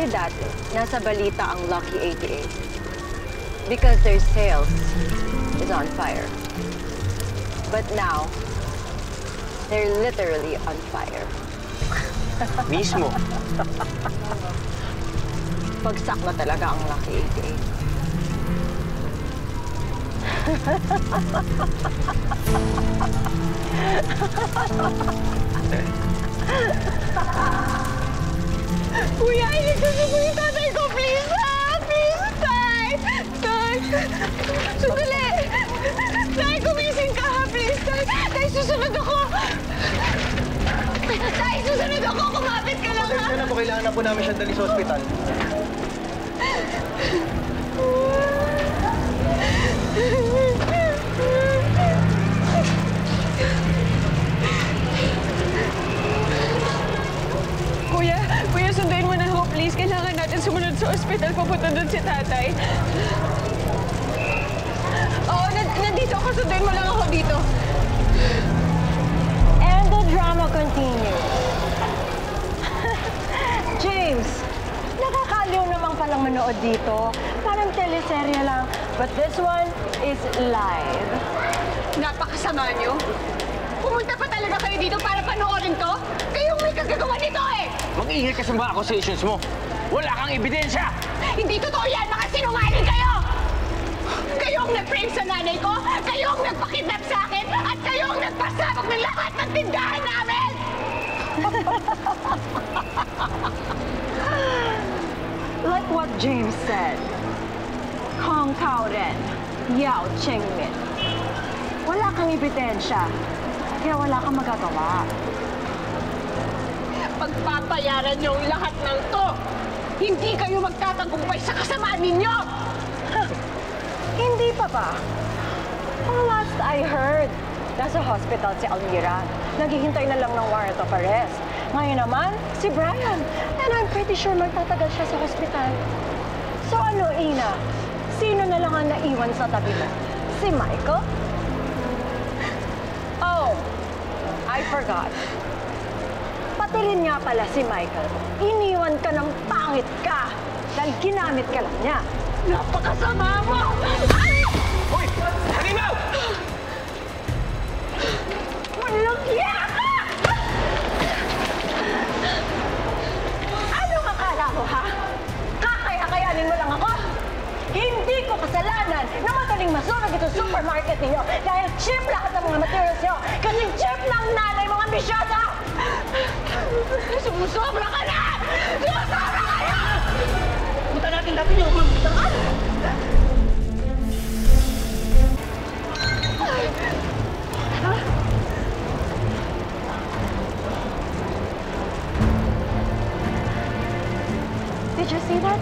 Kasi dati, nasa balita ang Lucky 88. Because their sales is on fire. But now, they're literally on fire. Mismo. Bagsak na talaga ang Lucky 88. Kuya, iligtas niyo po yung tatay ko, please, ha? Please, Tay! Tay! Sandali! Tay, gumising ka, ha? Please, Tay! Tay, susunod ako! Tay, susunod ako! Kumapit ka lang, ha? Pasensya na po, kailangan na po namin siya dali sa ospital. Kuya, sunduin mo na ako, please. Kailangan natin sumunod sa ospital. Papunta doon si tatay. Oo, nandito ako. Sunduin mo lang ako dito. And the drama continues. James, nakakaliw naman palang manood dito. Parang teleserye lang. But this one is live. Napakasama niyo. Pumunta pa talaga kayo dito para panoorin to? Kayong may kagagawa nito eh! Mag-ingay ka sa mga accusations mo. Wala kang ebidensya! Hindi totoo yan! Mga sinungaling kayo! Kayong nag-frame sa nanay ko, kayong nagpakidnap sa akin, at kayong nagpasabog ng lahat ng tindahan namin! Like what James said, Kong Kao Ren, Yao Chengmin. Wala kang ebidensya, kaya wala kang magagawa. Pagpapayaran niyo ang lahat ng to! Hindi kayo magtatagumpay sa kasamaan ninyo! Hindi pa ba? Ang last I heard, nasa hospital si Almira. Naghihintay na lang ng warrant of arrest. Ngayon naman, si Brian. And I'm pretty sure magtatagal siya sa hospital. So ano, Ina? Sino na lang ang naiwan sa tabi mo? Si Michael? Oh, I forgot. Pati rin nga pala si Michael. Iniwan ka ng pangit ka dahil ginamit ka lang niya. Napakasama mo! Hoy! Halimaw! Walang hiya ka! Anong akala mo, ha? Kakaya-kayanin mo lang ako? Hindi ko kasalanan na madaling masunog itong supermarket niyo dahil cheap lahat ng mga materials niyo kasi cheap ng nanay mong ambisyosa! Sumusobra ka na! Sumusobra kayo! Punta natin dati yung magbutangan! Did you see that?